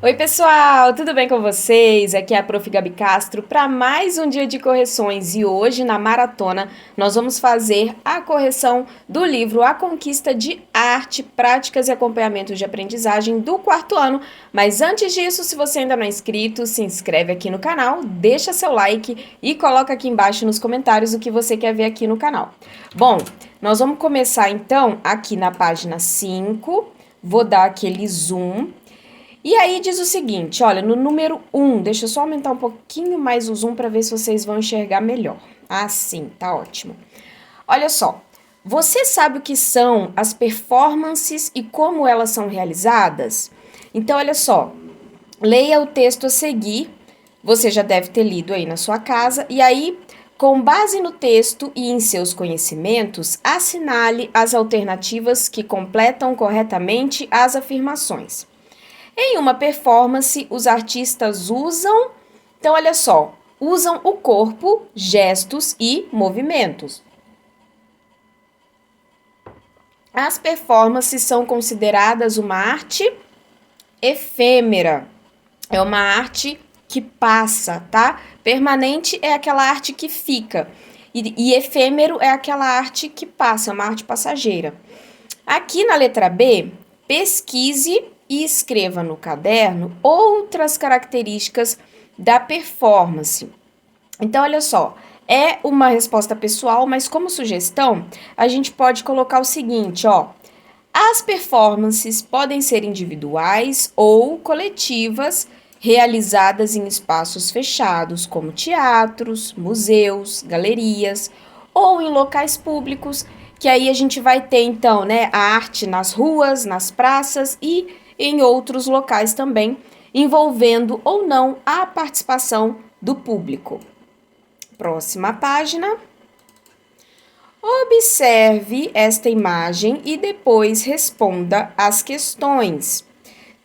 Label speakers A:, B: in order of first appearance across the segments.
A: Oi, pessoal, tudo bem com vocês? Aqui é a Prof. Gabi Castro para mais um dia de correções e hoje na maratona nós vamos fazer a correção do livro A Conquista de Arte, Práticas e Acompanhamentos de Aprendizagem do quarto ano. Mas antes disso, se você ainda não é inscrito, se inscreve aqui no canal, deixa seu like e coloca aqui embaixo nos comentários o que você quer ver aqui no canal. Bom, nós vamos começar então aqui na página 5, vou dar aquele zoom. E aí diz o seguinte, olha, no número 1, deixa eu só aumentar um pouquinho mais o zoom para ver se vocês vão enxergar melhor. Sim, tá ótimo. Olha só, você sabe o que são as performances e como elas são realizadas? Então, olha só, leia o texto a seguir, você já deve ter lido aí na sua casa, e aí, com base no texto e em seus conhecimentos, assinale as alternativas que completam corretamente as afirmações. Em uma performance, os artistas usam, então olha só, usam o corpo, gestos e movimentos. As performances são consideradas uma arte efêmera. É uma arte que passa, tá? Permanente é aquela arte que fica. E efêmero é aquela arte que passa, é uma arte passageira. Aqui na letra B, pesquise e escreva no caderno outras características da performance. Então, olha só, é uma resposta pessoal, mas como sugestão, a gente pode colocar o seguinte, ó. As performances podem ser individuais ou coletivas, realizadas em espaços fechados, como teatros, museus, galerias, ou em locais públicos, que aí a gente vai ter, então, né, a arte nas ruas, nas praças e em outros locais também, envolvendo ou não a participação do público. Próxima página. Observe esta imagem e depois responda as questões.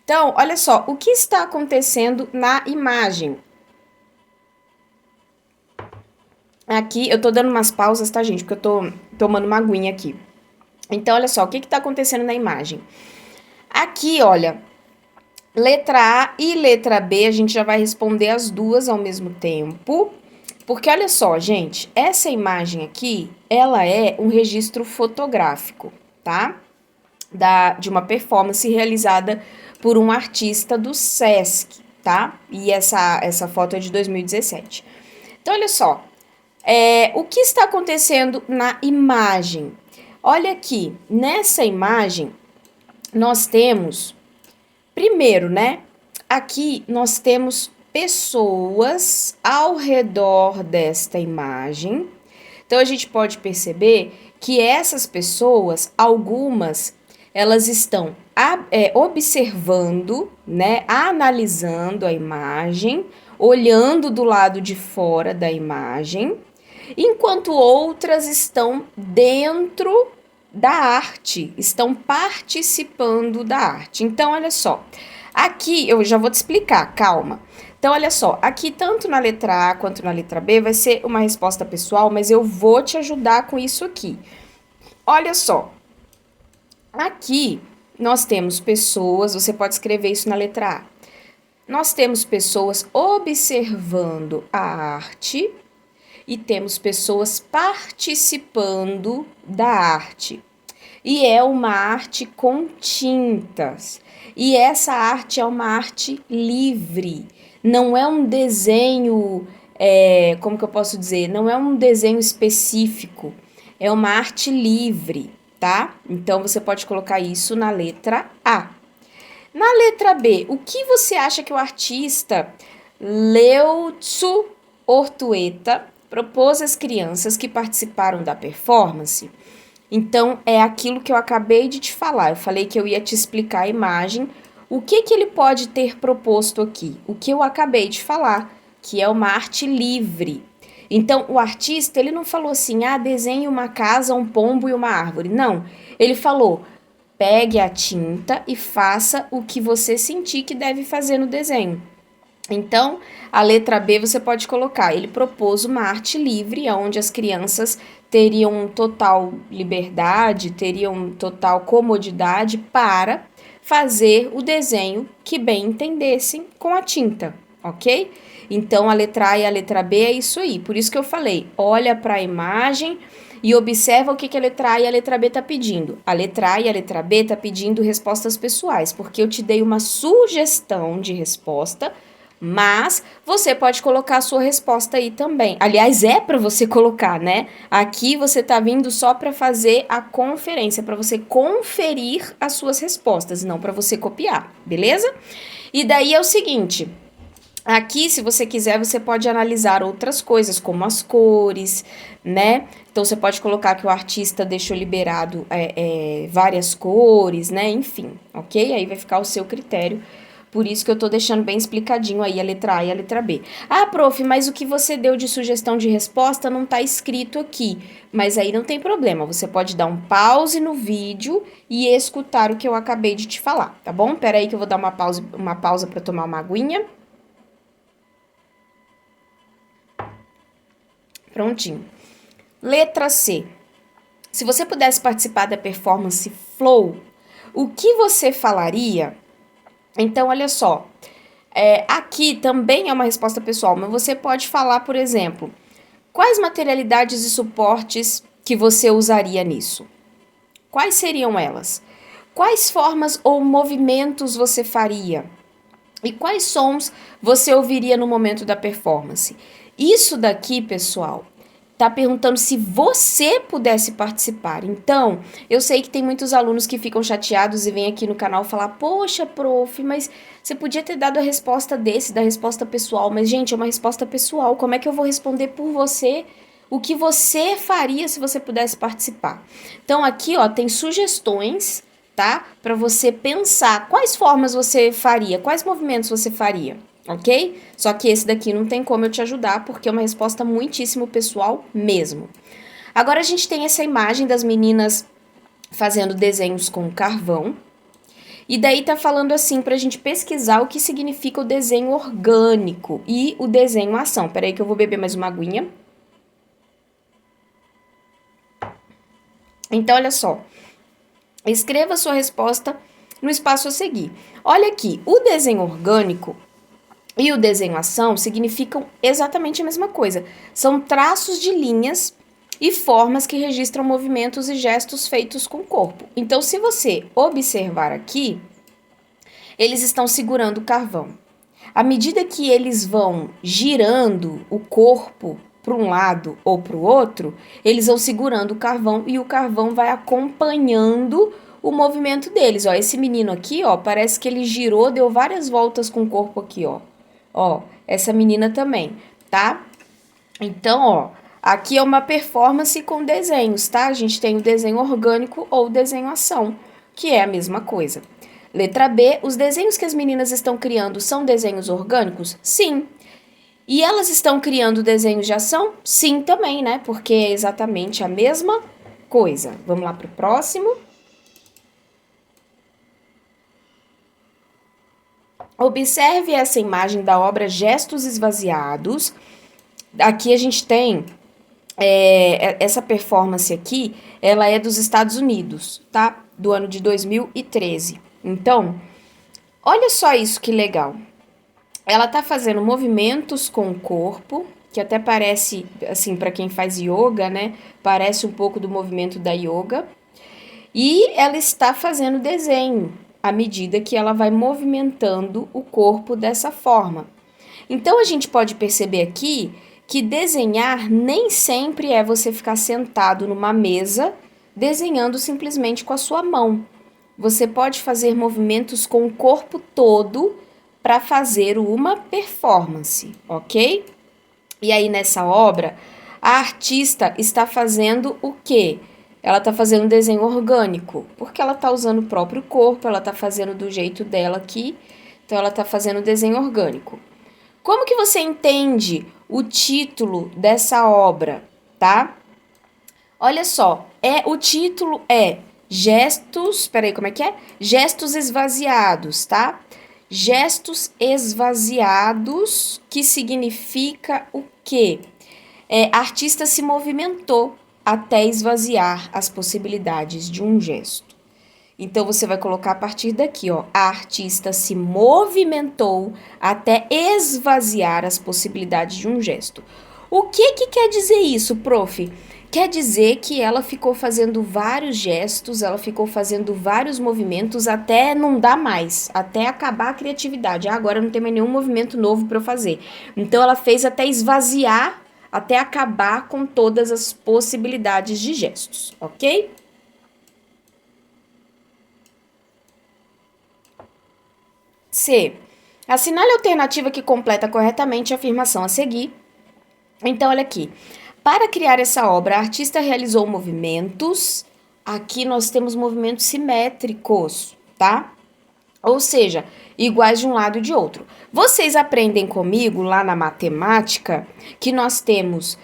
A: Então, olha só, o que está acontecendo na imagem? Aqui, eu tô dando umas pausas, tá, gente? Porque eu tô tomando uma aguinha aqui. Então, olha só, o que está acontecendo na imagem? Aqui, olha, letra A e letra B, a gente já vai responder as duas ao mesmo tempo. Porque, olha só, gente, essa imagem aqui, ela é um registro fotográfico, tá? De uma performance realizada por um artista do Sesc, tá? E essa foto é de 2017. Então, olha só, o que está acontecendo na imagem? Olha aqui, nessa imagem, nós temos, primeiro, né? Aqui nós temos pessoas ao redor desta imagem. Então, a gente pode perceber que essas pessoas, algumas, elas estão observando, né, analisando a imagem, olhando do lado de fora da imagem, enquanto outras estão dentro da arte, estão participando da arte. Então, olha só, aqui eu já vou te explicar, calma. Então, olha só, aqui tanto na letra A quanto na letra B vai ser uma resposta pessoal, mas eu vou te ajudar com isso aqui. Olha só, aqui nós temos pessoas, você pode escrever isso na letra A. Nós temos pessoas observando a arte e temos pessoas participando da arte. E é uma arte com tintas. E essa arte é uma arte livre. Não é um desenho, como que eu posso dizer? Não é um desenho específico. É uma arte livre, tá? Então, você pode colocar isso na letra A. Na letra B, o que você acha que o artista Leutso Ortueta propôs às crianças que participaram da performance? Então, é aquilo que eu acabei de te falar. Eu falei que eu ia te explicar a imagem. O que ele pode ter proposto aqui? O que eu acabei de falar, que é uma arte livre. Então, o artista, ele não falou assim, desenhe uma casa, um pombo e uma árvore. Não, ele falou, pegue a tinta e faça o que você sentir que deve fazer no desenho. Então, a letra B você pode colocar, ele propôs uma arte livre, onde as crianças teriam total liberdade, teriam total comodidade para fazer o desenho que bem entendessem com a tinta, ok? Então, a letra A e a letra B é isso aí. Por isso que eu falei, olha para a imagem e observa o que a letra A e a letra B tá pedindo. A letra A e a letra B tá pedindo respostas pessoais, porque eu te dei uma sugestão de resposta, mas você pode colocar a sua resposta aí também. Aliás, é para você colocar, né? Aqui você tá vindo só para fazer a conferência, para você conferir as suas respostas, não para você copiar, beleza? E daí é o seguinte, aqui, se você quiser, você pode analisar outras coisas, como as cores, né? Então, você pode colocar que o artista deixou liberado várias cores, né? Enfim, ok? Aí vai ficar o seu critério. Por isso que eu tô deixando bem explicadinho aí a letra A e a letra B. Ah, prof, mas o que você deu de sugestão de resposta não tá escrito aqui. Mas aí não tem problema, você pode dar um pause no vídeo e escutar o que eu acabei de te falar, tá bom? Pera aí que eu vou dar uma pausa para tomar uma aguinha. Prontinho. Letra C. Se você pudesse participar da performance Flow, o que você falaria? Então, olha só. Aqui também é uma resposta pessoal, mas você pode falar, por exemplo, quais materialidades e suportes que você usaria nisso? Quais seriam elas? Quais formas ou movimentos você faria? E quais sons você ouviria no momento da performance? Isso daqui, pessoal, tá perguntando se você pudesse participar. Então, eu sei que tem muitos alunos que ficam chateados e vêm aqui no canal falar, poxa, prof, mas você podia ter dado a resposta da resposta pessoal. Mas, gente, é uma resposta pessoal. Como é que eu vou responder por você o que você faria se você pudesse participar? Então, aqui, ó, tem sugestões, tá? Para você pensar quais formas você faria, quais movimentos você faria, ok? Só que esse daqui não tem como eu te ajudar, porque é uma resposta muitíssimo pessoal mesmo. Agora a gente tem essa imagem das meninas fazendo desenhos com carvão. E daí tá falando assim pra gente pesquisar o que significa o desenho orgânico e o desenho ação. Peraí que eu vou beber mais uma aguinha. Então, olha só. Escreva sua resposta no espaço a seguir. Olha aqui, o desenho orgânico e o desenho ação significam exatamente a mesma coisa. São traços de linhas e formas que registram movimentos e gestos feitos com o corpo. Então, se você observar aqui, eles estão segurando o carvão. À medida que eles vão girando o corpo para um lado ou para o outro, eles vão segurando o carvão e o carvão vai acompanhando o movimento deles. Ó, esse menino aqui, ó, parece que ele girou, deu várias voltas com o corpo aqui, ó. Ó, essa menina também, tá? Então, ó, aqui é uma performance com desenhos, tá? A gente tem o desenho orgânico ou o desenho ação, que é a mesma coisa. Letra B, os desenhos que as meninas estão criando são desenhos orgânicos? Sim. E elas estão criando desenhos de ação? Sim, também, né? Porque é exatamente a mesma coisa. Vamos lá para o próximo. Observe essa imagem da obra Gestos Esvaziados. Aqui a gente tem essa performance aqui, ela é dos Estados Unidos, tá? Do ano de 2013. Então, olha só isso que legal. Ela tá fazendo movimentos com o corpo, que até parece, assim, para quem faz yoga, né? Parece um pouco do movimento da yoga. E ela está fazendo desenho à medida que ela vai movimentando o corpo dessa forma. Então, a gente pode perceber aqui que desenhar nem sempre é você ficar sentado numa mesa desenhando simplesmente com a sua mão. Você pode fazer movimentos com o corpo todo para fazer uma performance, ok? E aí, nessa obra, a artista está fazendo o quê? Ela está fazendo um desenho orgânico, porque ela está usando o próprio corpo, ela está fazendo do jeito dela aqui, então ela está fazendo um desenho orgânico. Como que você entende o título dessa obra, tá? Olha só, o título é Gestos, peraí, como é que é? Gestos esvaziados, tá? Gestos esvaziados, que significa o quê? A artista se movimentou, até esvaziar as possibilidades de um gesto. Então, você vai colocar a partir daqui, ó. A artista se movimentou até esvaziar as possibilidades de um gesto. O que quer dizer isso, prof? Quer dizer que ela ficou fazendo vários gestos, ela ficou fazendo vários movimentos até não dar mais, até acabar a criatividade. Agora não tem mais nenhum movimento novo para eu fazer. Então, ela fez até esvaziar, até acabar com todas as possibilidades de gestos, ok? C. Assinale a alternativa que completa corretamente a afirmação a seguir. Então, olha aqui. Para criar essa obra, a artista realizou movimentos. Aqui nós temos movimentos simétricos, tá? Ou seja, iguais de um lado e de outro. Vocês aprendem comigo lá na matemática que nós temos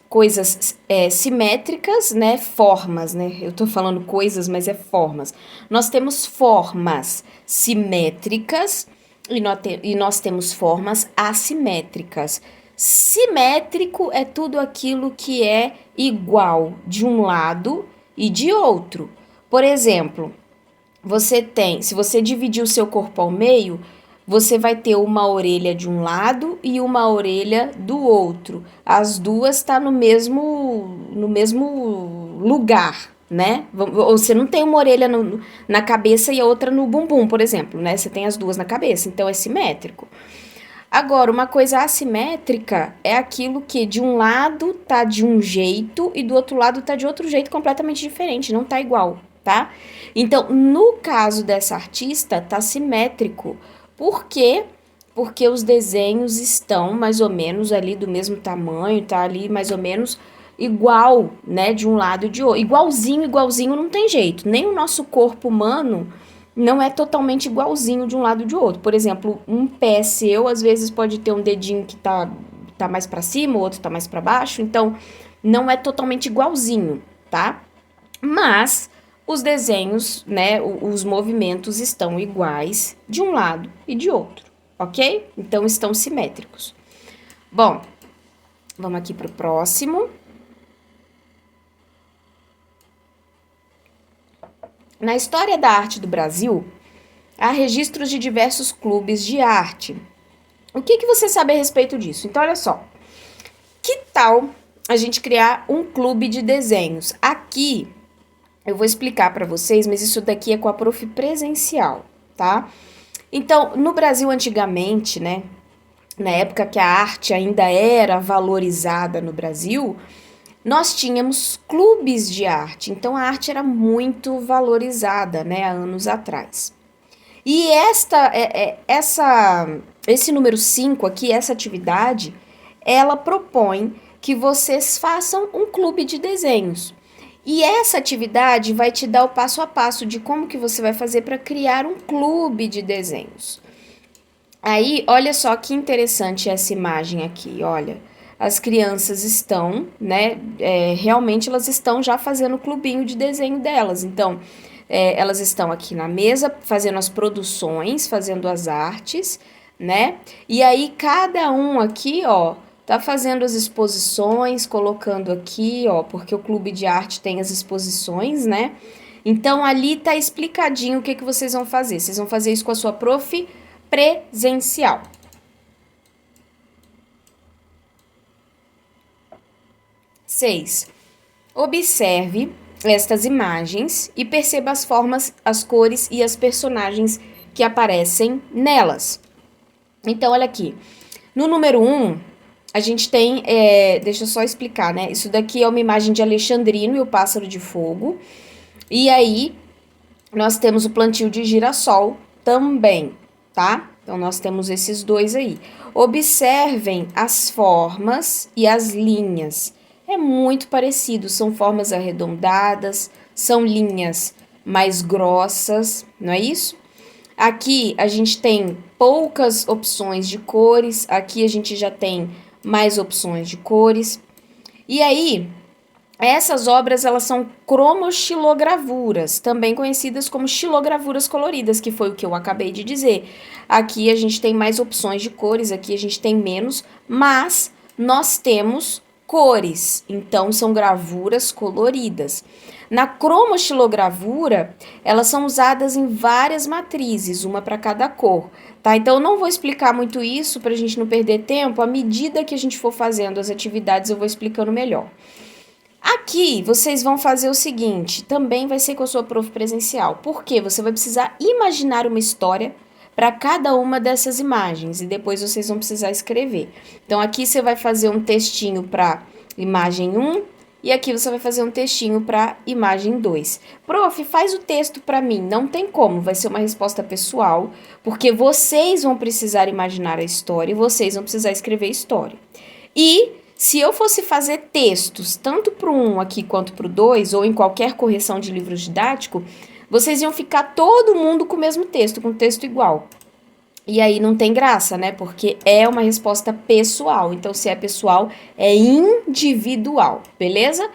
A: coisas simétricas, né? Formas, né? Eu tô falando coisas, mas é formas. Nós temos formas simétricas e nós temos formas assimétricas. Simétrico é tudo aquilo que é igual de um lado e de outro. Por exemplo, se você dividir o seu corpo ao meio, você vai ter uma orelha de um lado e uma orelha do outro. As duas estão no mesmo lugar, né? Você não tem uma orelha na cabeça e a outra no bumbum, por exemplo, né? Você tem as duas na cabeça, então é simétrico. Agora, uma coisa assimétrica é aquilo que de um lado tá de um jeito e do outro lado tá de outro jeito completamente diferente, não tá igual, tá? Então, no caso dessa artista, tá simétrico. Por quê? Porque os desenhos estão mais ou menos ali do mesmo tamanho, tá ali mais ou menos igual, né, de um lado e de outro. Igualzinho não tem jeito. Nem o nosso corpo humano não é totalmente igualzinho de um lado e de outro. Por exemplo, um pé seu, às vezes pode ter um dedinho que tá mais para cima, o outro tá mais para baixo, então não é totalmente igualzinho, tá? Mas os desenhos, né, os movimentos estão iguais de um lado e de outro, ok? Então estão simétricos. Bom, vamos aqui para o próximo. Na história da arte do Brasil, há registros de diversos clubes de arte. O que você sabe a respeito disso? Então, olha só. Que tal a gente criar um clube de desenhos? Aqui, eu vou explicar para vocês, mas isso daqui é com a prof presencial, tá? Então, no Brasil antigamente, né, na época que a arte ainda era valorizada no Brasil, nós tínhamos clubes de arte, então a arte era muito valorizada, né, há anos atrás. E esse número 5 aqui, essa atividade, ela propõe que vocês façam um clube de desenhos. E essa atividade vai te dar o passo a passo de como que você vai fazer para criar um clube de desenhos. Aí, olha só que interessante essa imagem aqui, olha. As crianças estão, né, realmente elas estão já fazendo o clubinho de desenho delas. Então, elas estão aqui na mesa fazendo as produções, fazendo as artes, né? E aí, cada um aqui, ó, tá fazendo as exposições, colocando aqui, ó, porque o clube de arte tem as exposições, né? Então, ali tá explicadinho o que vocês vão fazer. Vocês vão fazer isso com a sua prof presencial. 6. Observe estas imagens e perceba as formas, as cores e as personagens que aparecem nelas. Então, olha aqui. No número 1, a gente tem... deixa eu só explicar, né? Isso daqui é uma imagem de Alexandrino e o Pássaro de Fogo. E aí, nós temos o plantio de girassol também, tá? Então, nós temos esses dois aí. Observem as formas e as linhas. É muito parecido, são formas arredondadas, são linhas mais grossas, não é isso? Aqui a gente tem poucas opções de cores, aqui a gente já tem mais opções de cores. E aí, essas obras elas são cromoxilogravuras, também conhecidas como xilogravuras coloridas, que foi o que eu acabei de dizer. Aqui a gente tem mais opções de cores, aqui a gente tem menos, mas nós temos cores, então são gravuras coloridas. Na cromoestilogravura, elas são usadas em várias matrizes, uma para cada cor, tá? Então eu não vou explicar muito isso para a gente não perder tempo. À medida que a gente for fazendo as atividades, eu vou explicando melhor. Aqui vocês vão fazer o seguinte, também vai ser com a sua prof presencial, porque você vai precisar imaginar uma história para cada uma dessas imagens e depois vocês vão precisar escrever. Então aqui você vai fazer um textinho para imagem 1 e aqui você vai fazer um textinho para imagem 2. Prof, faz o texto para mim. Não tem como, vai ser uma resposta pessoal, porque vocês vão precisar imaginar a história e vocês vão precisar escrever a história. E se eu fosse fazer textos, tanto para o 1 aqui quanto para o 2, ou em qualquer correção de livro didático, vocês iam ficar todo mundo com o mesmo texto, com o texto igual. E aí não tem graça, né? Porque é uma resposta pessoal. Então, se é pessoal, é individual, beleza?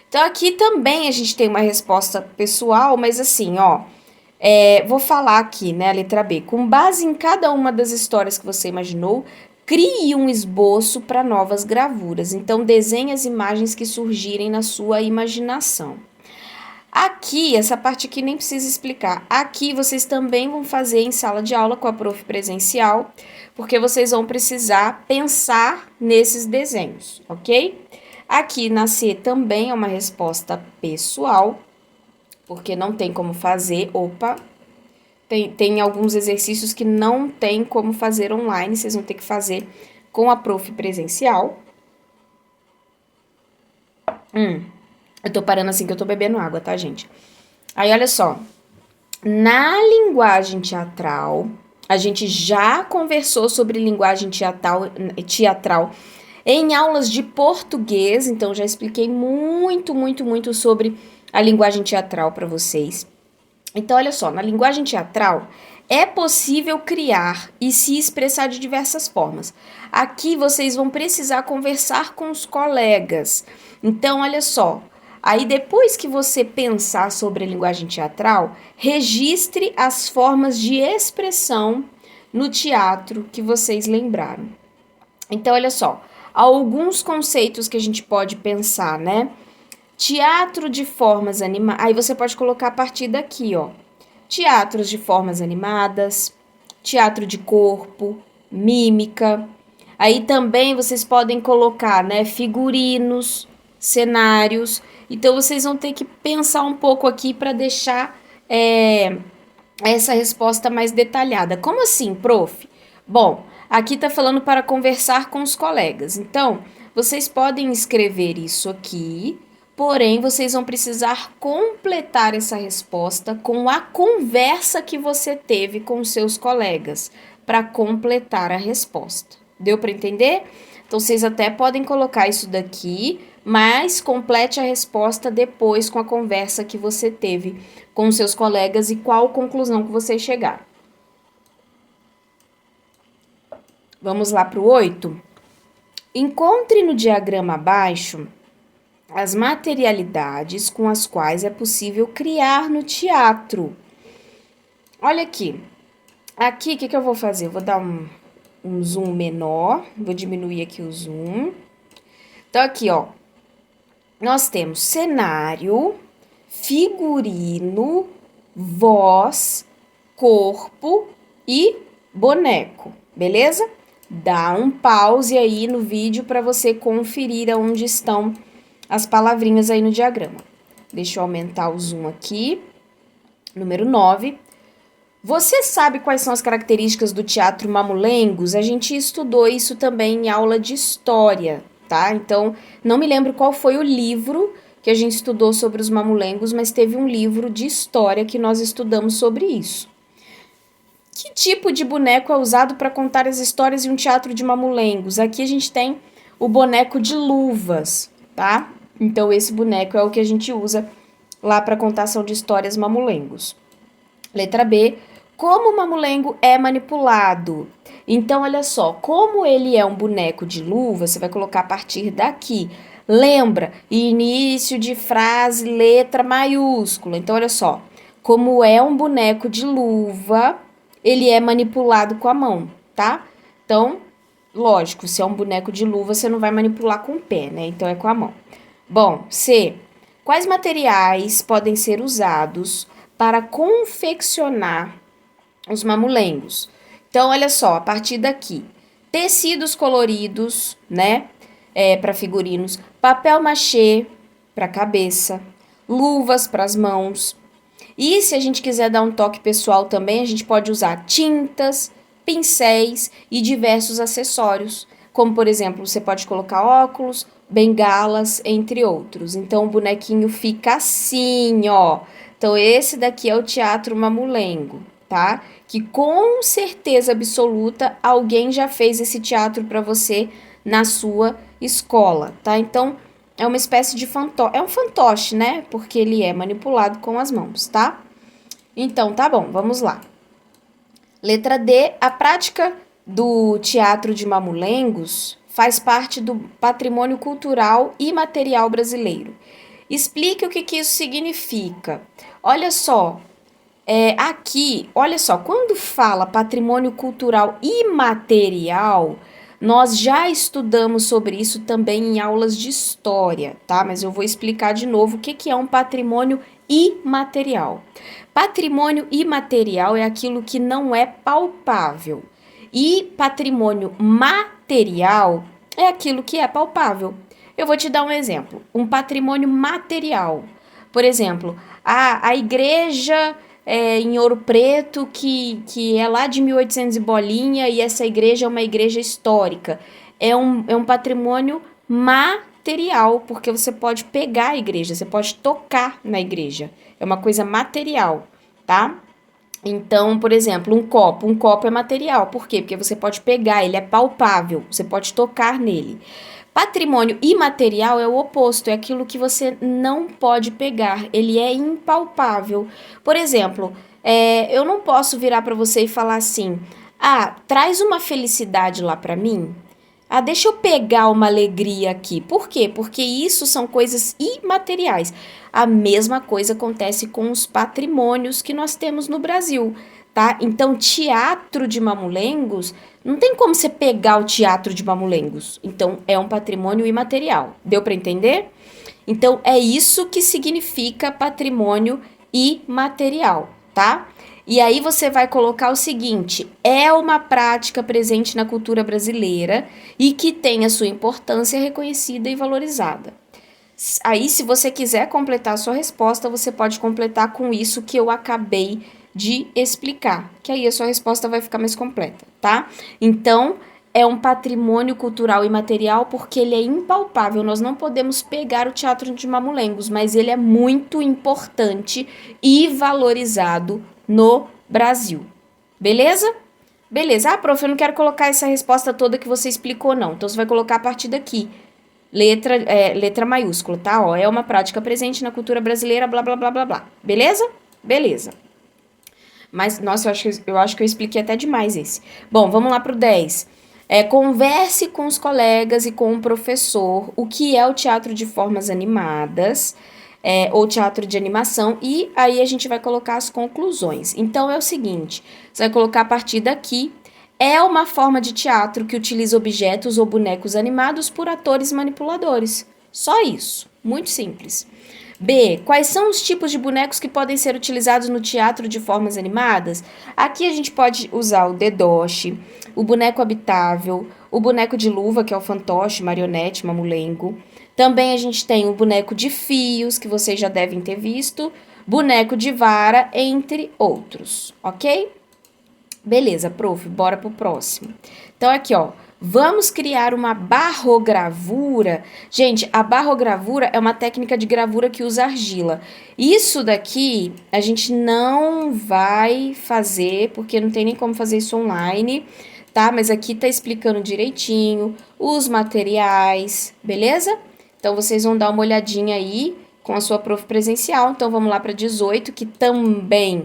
A: Então, aqui também a gente tem uma resposta pessoal, mas assim, ó, vou falar aqui, né, a letra B. Com base em cada uma das histórias que você imaginou, crie um esboço para novas gravuras. Então, desenhe as imagens que surgirem na sua imaginação. Aqui, essa parte aqui nem precisa explicar. Aqui vocês também vão fazer em sala de aula com a prof presencial, porque vocês vão precisar pensar nesses desenhos, ok? Aqui na C também é uma resposta pessoal, porque não tem como fazer, tem alguns exercícios que não tem como fazer online, vocês vão ter que fazer com a prof presencial. Eu tô parando assim que eu tô bebendo água, tá, gente? Aí, olha só. Na linguagem teatral, a gente já conversou sobre linguagem teatral em aulas de português, então já expliquei muito sobre a linguagem teatral para vocês. Então, olha só, na linguagem teatral é possível criar e se expressar de diversas formas. Aqui vocês vão precisar conversar com os colegas. Então, olha só, aí depois que você pensar sobre a linguagem teatral, registre as formas de expressão no teatro que vocês lembraram. Então, olha só, alguns conceitos que a gente pode pensar, né? Teatro de formas animadas. Aí você pode colocar a partir daqui, ó. Teatros de formas animadas, teatro de corpo, mímica. Aí também vocês podem colocar, né, figurinos, cenários. Então vocês vão ter que pensar um pouco aqui para deixar essa resposta mais detalhada. Como assim, prof? Bom, aqui tá falando para conversar com os colegas. Então, vocês podem escrever isso aqui. Porém, vocês vão precisar completar essa resposta com a conversa que você teve com seus colegas para completar a resposta. Deu para entender? Então, vocês até podem colocar isso daqui, mas complete a resposta depois com a conversa que você teve com seus colegas e qual conclusão que vocês chegaram. Vamos lá para o 8? Encontre no diagrama abaixo as materialidades com as quais é possível criar no teatro. Olha aqui. Aqui, o que eu vou fazer? Eu vou dar um zoom menor. Vou diminuir aqui o zoom. Então, aqui, ó. Nós temos cenário, figurino, voz, corpo e boneco. Beleza? Dá um pause aí no vídeo para você conferir aonde estão as palavrinhas aí no diagrama. Deixa eu aumentar o zoom aqui. Número 9. Você sabe quais são as características do teatro Mamulengos? A gente estudou isso também em aula de história, tá? Então, não me lembro qual foi o livro que a gente estudou sobre os mamulengos, mas teve um livro de história que nós estudamos sobre isso. Que tipo de boneco é usado para contar as histórias em um teatro de mamulengos? Aqui a gente tem o boneco de luvas, tá? Então, esse boneco é o que a gente usa lá para contação de histórias mamulengos. Letra B. Como o mamulengo é manipulado? Então, olha só, como ele é um boneco de luva, você vai colocar a partir daqui. Lembra? Início de frase, letra maiúscula. Então, olha só, como é um boneco de luva, ele é manipulado com a mão, tá? Então, Lógico, se é um boneco de luva, você não vai manipular com o pé, né? Então é com a mão. Bom, C. Quais materiais podem ser usados para confeccionar os mamulengos? Então, olha só, a partir daqui, tecidos coloridos, né? Para figurinos, papel machê para cabeça, luvas para as mãos. E se a gente quiser dar um toque pessoal também, a gente pode usar tintas, pincéis e diversos acessórios, como por exemplo, você pode colocar óculos, bengalas, entre outros. Então o bonequinho fica assim, ó. Então esse daqui é o Teatro Mamulengo, tá? Que com certeza absoluta alguém já fez esse teatro para você na sua escola, tá? Então é uma espécie de fantoche, é um fantoche, né? Porque ele é manipulado com as mãos, tá? Então, tá bom, vamos lá. Letra D, a prática do teatro de mamulengos faz parte do patrimônio cultural e material brasileiro. Explique o que isso significa. Olha só, aqui, olha só, quando fala patrimônio cultural imaterial, nós já estudamos sobre isso também em aulas de história, tá? Mas eu vou explicar de novo o que é um patrimônio imaterial. Patrimônio imaterial é aquilo que não é palpável. E patrimônio material é aquilo que é palpável. Eu vou te dar um exemplo. Um patrimônio material. Por exemplo, a igreja em Ouro Preto, que é lá de 1800 e bolinha, e essa igreja é uma igreja histórica. É um patrimônio material, porque você pode pegar a igreja, você pode tocar na igreja. É uma coisa material, tá? Então, por exemplo, um copo é material. Por quê? Porque você pode pegar, ele é palpável, você pode tocar nele. Patrimônio imaterial é o oposto, é aquilo que você não pode pegar, ele é impalpável. Por exemplo, eu não posso virar para você e falar assim: ah, traz uma felicidade lá para mim. Ah, deixa eu pegar uma alegria aqui. Por quê? Porque isso são coisas imateriais. A mesma coisa acontece com os patrimônios que nós temos no Brasil, tá? Então, teatro de mamulengos, não tem como você pegar o teatro de mamulengos. Então, é um patrimônio imaterial. Deu para entender? Então, é isso que significa patrimônio imaterial, tá? E aí você vai colocar o seguinte: é uma prática presente na cultura brasileira e que tem a sua importância reconhecida e valorizada. Aí, se você quiser completar a sua resposta, você pode completar com isso que eu acabei de explicar, que aí a sua resposta vai ficar mais completa, tá? Então, é um patrimônio cultural e material porque ele é impalpável. Nós não podemos pegar o teatro de mamulengos, mas ele é muito importante e valorizado no Brasil. Beleza? Beleza. Ah, prof, eu não quero colocar essa resposta toda que você explicou, não. Então, você vai colocar a partir daqui. Letra maiúscula, tá? Ó, é uma prática presente na cultura brasileira, blá, blá, blá, blá, blá. Beleza? Beleza. Mas, nossa, eu acho que eu expliquei até demais esse. Bom, vamos lá pro 10. Converse com os colegas e com o professor o que é o teatro de formas animadas, ou teatro de animação, e aí a gente vai colocar as conclusões. Então, é o seguinte, você vai colocar a partir daqui, é uma forma de teatro que utiliza objetos ou bonecos animados por atores manipuladores. Só isso, muito simples. B. Quais são os tipos de bonecos que podem ser utilizados no teatro de formas animadas? Aqui a gente pode usar o dedoche, o boneco habitável, o boneco de luva, que é o fantoche, marionete, mamulengo. Também a gente tem o boneco de fios, que vocês já devem ter visto, boneco de vara, entre outros, ok? Beleza, prof, bora pro próximo. Então, aqui, ó. Vamos criar uma barrogravura. Gente, a barrogravura é uma técnica de gravura que usa argila. Isso daqui a gente não vai fazer, porque não tem nem como fazer isso online, tá? Mas aqui tá explicando direitinho os materiais, beleza? Então, vocês vão dar uma olhadinha aí com a sua prof presencial. Então, vamos lá para 18, que também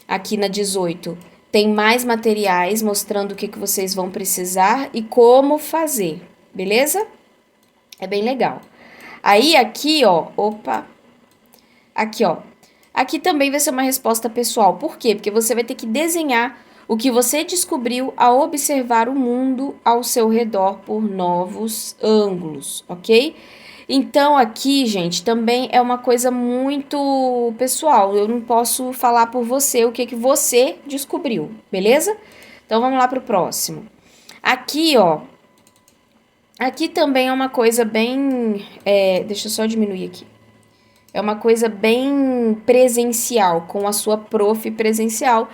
A: aqui na 18 tem mais materiais mostrando o que vocês vão precisar e como fazer, beleza? É bem legal. Aí, aqui, ó, aqui, ó. Aqui também vai ser uma resposta pessoal. Por quê? Porque você vai ter que desenhar o que você descobriu ao observar o mundo ao seu redor por novos ângulos, ok? Então, aqui, gente, também é uma coisa muito pessoal. Eu não posso falar por você o que você descobriu, beleza? Então, vamos lá para o próximo. Aqui, ó. Aqui também é uma coisa bem... deixa eu só diminuir aqui. É uma coisa bem presencial, com a sua prof presencial.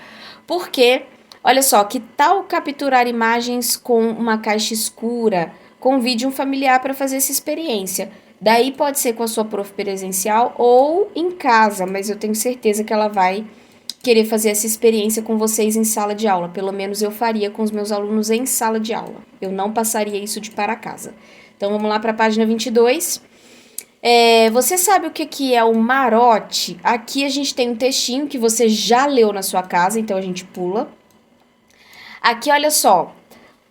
A: Porque, olha só, que tal capturar imagens com uma caixa escura? Convide um familiar para fazer essa experiência. Daí pode ser com a sua prof presencial ou em casa, mas eu tenho certeza que ela vai querer fazer essa experiência com vocês em sala de aula. Pelo menos eu faria com os meus alunos em sala de aula. Eu não passaria isso de para casa. Então vamos lá para a página 22. Você sabe o que é o marote? Aqui a gente tem um textinho que você já leu na sua casa, então a gente pula. Aqui, olha só.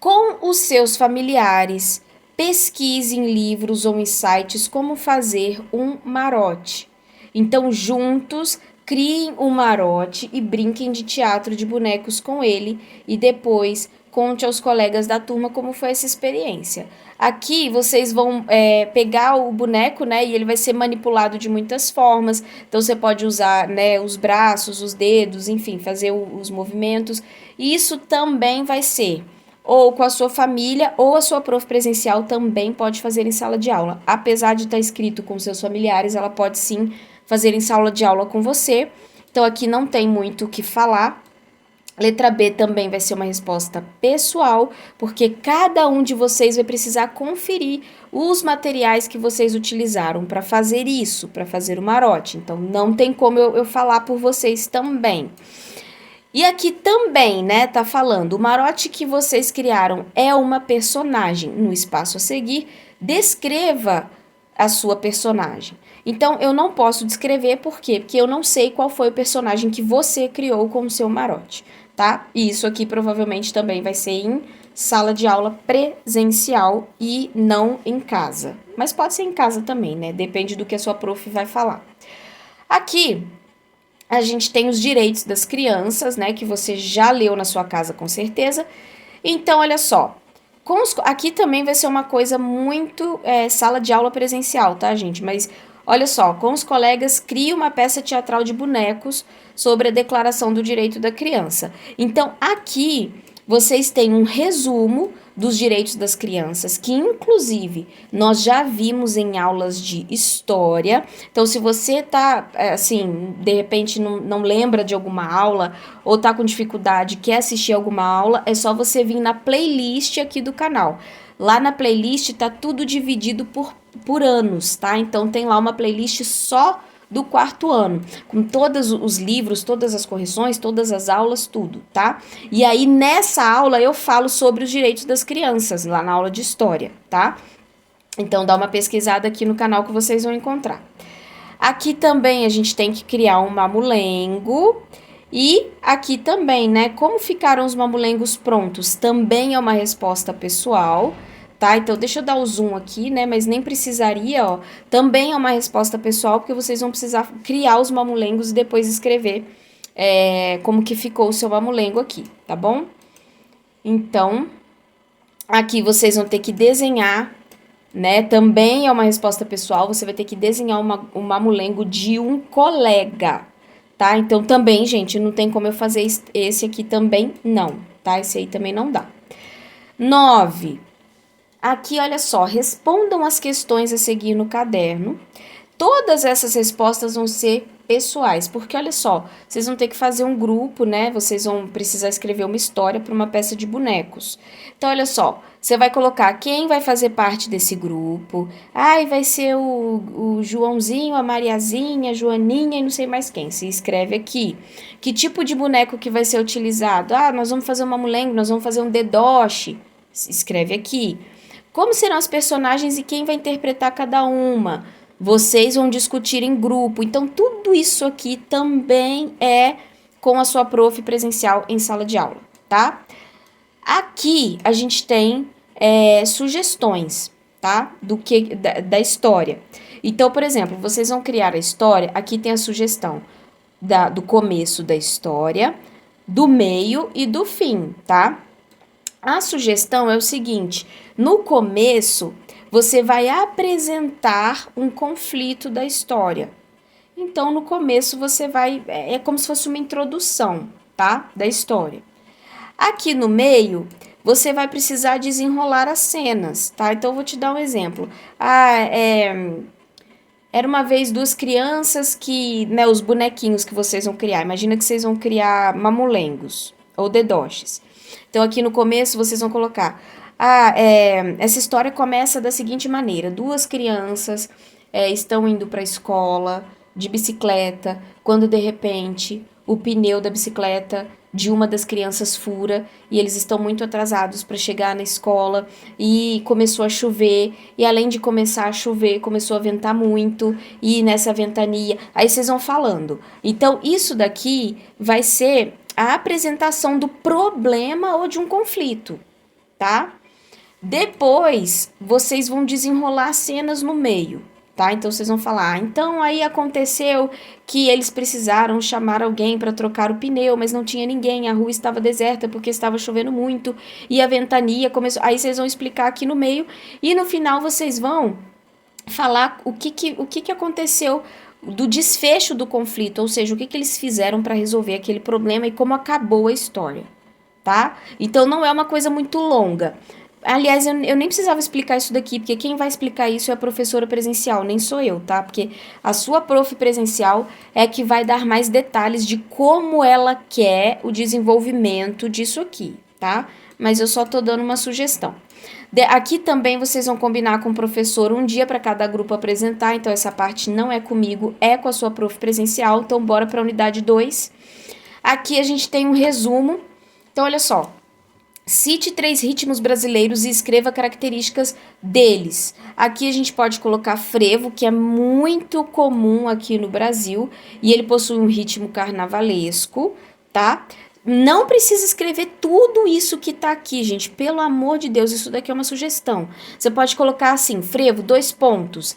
A: Com os seus familiares, pesquise em livros ou em sites como fazer um marote. Então, juntos, criem um marote e brinquem de teatro de bonecos com ele e depois conte aos colegas da turma como foi essa experiência. Aqui vocês vão pegar o boneco, né, e ele vai ser manipulado de muitas formas. Então você pode usar, né, os braços, os dedos, enfim, fazer os movimentos. E isso também vai ser ou com a sua família, ou a sua prof presencial também pode fazer em sala de aula. Apesar de estar escrito com seus familiares, ela pode sim fazer em sala de aula com você. Então aqui não tem muito o que falar. Letra B também vai ser uma resposta pessoal, porque cada um de vocês vai precisar conferir os materiais que vocês utilizaram para fazer isso, para fazer o marote. Então, não tem como eu falar por vocês também. E aqui também, né, tá falando, o marote que vocês criaram é uma personagem. No espaço a seguir, descreva a sua personagem. Então, eu não posso descrever, por quê? Porque eu não sei qual foi o personagem que você criou com o seu marote, tá? E isso aqui provavelmente também vai ser em sala de aula presencial e não em casa. Mas pode ser em casa também, né? Depende do que a sua prof vai falar. Aqui, a gente tem os direitos das crianças, né? Que você já leu na sua casa, com certeza. Então, olha só. Aqui também vai ser uma coisa muito sala de aula presencial, tá, gente? Mas olha só, com os colegas, crie uma peça teatral de bonecos sobre a Declaração do Direito da Criança. Então, aqui vocês têm um resumo dos direitos das crianças, que inclusive nós já vimos em aulas de história. Então, se você tá, assim, de repente não lembra de alguma aula ou tá com dificuldade, quer assistir alguma aula, é só você vir na playlist aqui do canal. Lá na playlist tá tudo dividido por anos, tá? Então, tem lá uma playlist só do quarto ano, com todos os livros, todas as correções, todas as aulas, tudo, tá? E aí, nessa aula, eu falo sobre os direitos das crianças, lá na aula de história, tá? Então, dá uma pesquisada aqui no canal que vocês vão encontrar. Aqui também a gente tem que criar um mamulengo. E aqui também, né? Como ficaram os mamulengos prontos? Também é uma resposta pessoal, tá? Então, deixa eu dar o zoom aqui, né? Mas nem precisaria, ó. Também é uma resposta pessoal, porque vocês vão precisar criar os mamulengos e depois escrever como que ficou o seu mamulengo aqui, tá bom? Então, aqui vocês vão ter que desenhar, né? Também é uma resposta pessoal, você vai ter que desenhar um mamulengo de um colega, tá? Então, também, gente, não tem como eu fazer esse aqui também, não, tá? Esse aí também não dá. 9. Aqui, olha só, respondam as questões a seguir no caderno. Todas essas respostas vão ser pessoais, porque olha só, vocês vão ter que fazer um grupo, né? Vocês vão precisar escrever uma história para uma peça de bonecos. Então, olha só, você vai colocar quem vai fazer parte desse grupo. Vai ser o Joãozinho, a Mariazinha, a Joaninha e não sei mais quem. Se escreve aqui. Que tipo de boneco que vai ser utilizado? Nós vamos fazer uma mamulengo, nós vamos fazer um dedoche. Se escreve aqui. Como serão as personagens e quem vai interpretar cada uma? Vocês vão discutir em grupo. Então, tudo isso aqui também é com a sua prof presencial em sala de aula, tá? Aqui, a gente tem sugestões, tá? Da história. Então, por exemplo, vocês vão criar a história. Aqui tem a sugestão do começo da história, do meio e do fim, tá? A sugestão é o seguinte: no começo, você vai apresentar um conflito da história. Então, no começo, você vai. É como se fosse uma introdução, tá? Da história. Aqui no meio, você vai precisar desenrolar as cenas, tá? Então, eu vou te dar um exemplo. Era uma vez duas crianças que, né, os bonequinhos que vocês vão criar. Imagina que vocês vão criar mamulengos ou dedoches. Então, aqui no começo, vocês vão colocar. Essa história começa da seguinte maneira: duas crianças estão indo para a escola de bicicleta, quando de repente o pneu da bicicleta de uma das crianças fura e eles estão muito atrasados para chegar na escola e começou a chover e além de começar a chover, começou a ventar muito e nessa ventania, aí vocês vão falando. Então, isso daqui vai ser a apresentação do problema ou de um conflito, tá? Depois, vocês vão desenrolar cenas no meio, tá? Então, vocês vão falar, então aí aconteceu que eles precisaram chamar alguém para trocar o pneu, mas não tinha ninguém, a rua estava deserta porque estava chovendo muito e a ventania começou. Aí vocês vão explicar aqui no meio e no final vocês vão falar o que aconteceu do desfecho do conflito, ou seja, o que eles fizeram para resolver aquele problema e como acabou a história, tá? Então, não é uma coisa muito longa. Aliás, eu nem precisava explicar isso daqui, porque quem vai explicar isso é a professora presencial, nem sou eu, tá? Porque a sua prof presencial é que vai dar mais detalhes de como ela quer o desenvolvimento disso aqui, tá? Mas eu só tô dando uma sugestão. Aqui também vocês vão combinar com o professor um dia para cada grupo apresentar, então essa parte não é comigo, é com a sua prof presencial, então bora para a unidade 2. Aqui a gente tem um resumo, então olha só. Cite 3 ritmos brasileiros e escreva características deles. Aqui a gente pode colocar frevo, que é muito comum aqui no Brasil, e ele possui um ritmo carnavalesco, tá? Não precisa escrever tudo isso que tá aqui, gente. Pelo amor de Deus, isso daqui é uma sugestão. Você pode colocar assim, frevo, 2 pontos.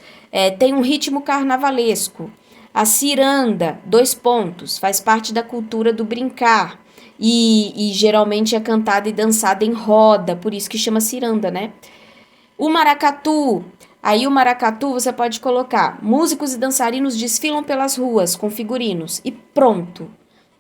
A: Tem um ritmo carnavalesco. A ciranda, 2 pontos. Faz parte da cultura do brincar. E geralmente é cantada e dançada em roda, por isso que chama ciranda, né? O maracatu. Aí o maracatu você pode colocar: músicos e dançarinos desfilam pelas ruas com figurinos. E pronto,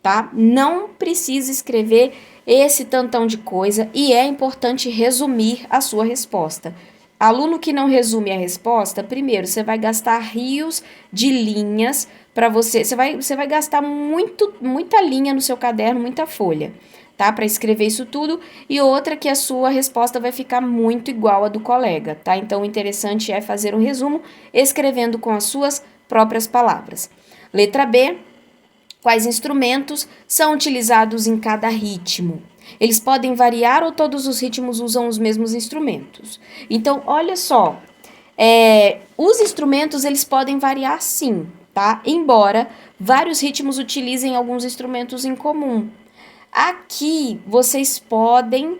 A: tá? Não precisa escrever esse tantão de coisa e é importante resumir a sua resposta. Aluno que não resume a resposta, primeiro, você vai gastar rios de linhas para você vai gastar muita linha no seu caderno, muita folha, tá? Para escrever isso tudo. E outra que a sua resposta vai ficar muito igual à do colega, tá? Então, o interessante é fazer um resumo escrevendo com as suas próprias palavras. Letra B. Quais instrumentos são utilizados em cada ritmo? Eles podem variar ou todos os ritmos usam os mesmos instrumentos? Então, olha só, os instrumentos eles podem variar sim, tá? Embora vários ritmos utilizem alguns instrumentos em comum. Aqui, vocês podem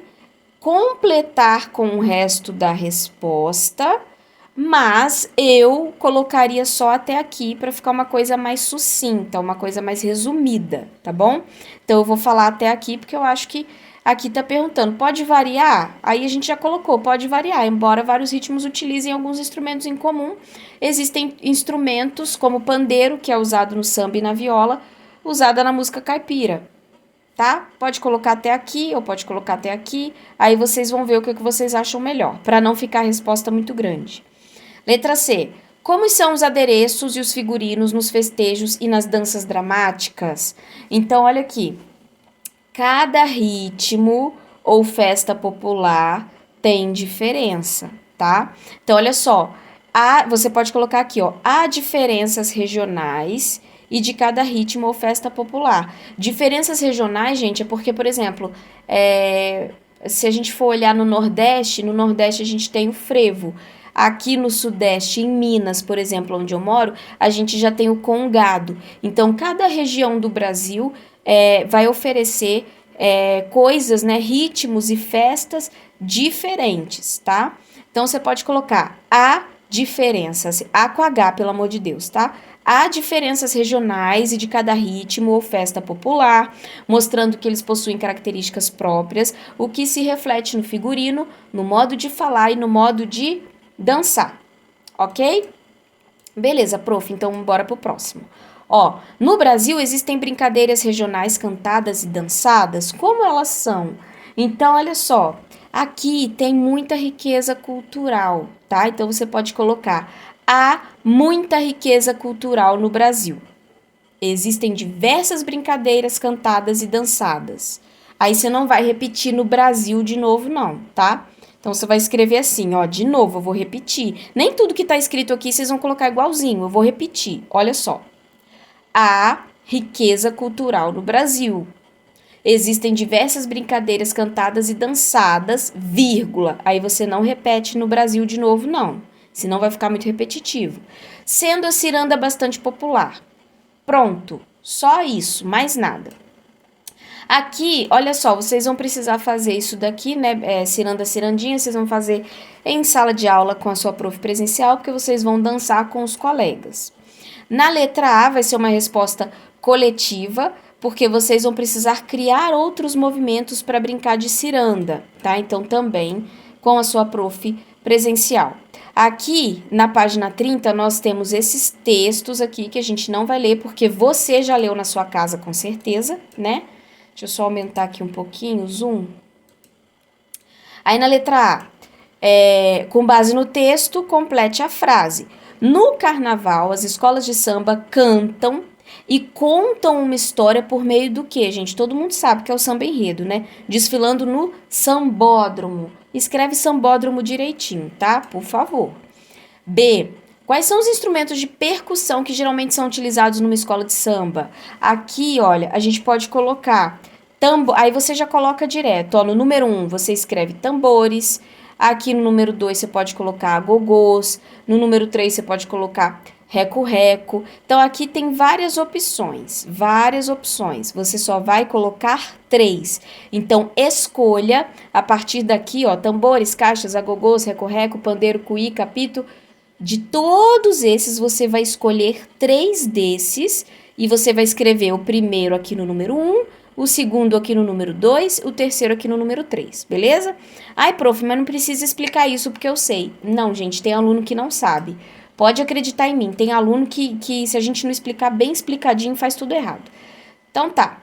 A: completar com o resto da resposta, mas eu colocaria só até aqui para ficar uma coisa mais sucinta, uma coisa mais resumida, tá bom? Então, eu vou falar até aqui porque eu acho que aqui tá perguntando, pode variar? Aí a gente já colocou, pode variar, embora vários ritmos utilizem alguns instrumentos em comum. Existem instrumentos como pandeiro, que é usado no samba e na viola, usada na música caipira, tá? Pode colocar até aqui ou pode colocar até aqui, aí vocês vão ver o que vocês acham melhor, para não ficar a resposta muito grande. Letra C. Como são os adereços e os figurinos nos festejos e nas danças dramáticas? Então, olha aqui. Cada ritmo ou festa popular tem diferença, tá? Então, olha só. Você pode colocar aqui, ó. Há diferenças regionais e de cada ritmo ou festa popular. Diferenças regionais, gente, é porque, por exemplo, se a gente for olhar no Nordeste a gente tem o frevo. Aqui no Sudeste, em Minas, por exemplo, onde eu moro, a gente já tem o congado. Então, cada região do Brasil vai oferecer coisas, né, ritmos e festas diferentes, tá? Então, você pode colocar a diferença, A com H, pelo amor de Deus, tá? Há diferenças regionais e de cada ritmo ou festa popular, mostrando que eles possuem características próprias, o que se reflete no figurino, no modo de falar e no modo de dançar, ok? Beleza, prof, então bora pro próximo. Ó, no Brasil existem brincadeiras regionais cantadas e dançadas, como elas são? Então, olha só, aqui tem muita riqueza cultural, tá? Então você pode colocar: há muita riqueza cultural no Brasil. Existem diversas brincadeiras cantadas e dançadas. Aí você não vai repetir no Brasil de novo, não, tá? Então você vai escrever assim, ó, de novo, eu vou repetir. Nem tudo que tá escrito aqui vocês vão colocar igualzinho, eu vou repetir. Olha só. Há riqueza cultural no Brasil. Existem diversas brincadeiras cantadas e dançadas, vírgula. Aí você não repete no Brasil de novo, não. Senão vai ficar muito repetitivo. Sendo a ciranda bastante popular. Pronto. Só isso, mais nada. Aqui, olha só, vocês vão precisar fazer isso daqui, né? Ciranda, cirandinha, vocês vão fazer em sala de aula com a sua prof presencial, porque vocês vão dançar com os colegas. Na letra A vai ser uma resposta coletiva, porque vocês vão precisar criar outros movimentos para brincar de ciranda, tá? Então, também com a sua prof presencial. Aqui, na página 30, nós temos esses textos aqui que a gente não vai ler, porque você já leu na sua casa, com certeza, né? Deixa eu só aumentar aqui um pouquinho o zoom. Aí, na letra A, com base no texto, complete a frase. No carnaval, as escolas de samba cantam e contam uma história por meio do quê, gente? Todo mundo sabe que é o samba enredo, né? Desfilando no sambódromo. Escreve sambódromo direitinho, tá? Por favor. B. Quais são os instrumentos de percussão que geralmente são utilizados numa escola de samba? Aqui, olha, a gente pode colocar tambor. Aí você já coloca direto. Ó, no número 1, você escreve tambores. Aqui no número 2 você pode colocar agogôs, no número 3 você pode colocar reco-reco. Então, aqui tem várias opções, Você só vai colocar 3. Então, escolha a partir daqui, ó, tambores, caixas, agogôs, reco-reco, pandeiro, cuí, capito. De todos esses, você vai escolher 3 desses e você vai escrever o primeiro aqui no número 1, o segundo aqui no número 2, o terceiro aqui no número 3, beleza? Ai, prof, mas não precisa explicar isso porque eu sei. Não, gente, tem aluno que não sabe. Pode acreditar em mim, tem aluno que se a gente não explicar bem explicadinho, faz tudo errado. Então tá.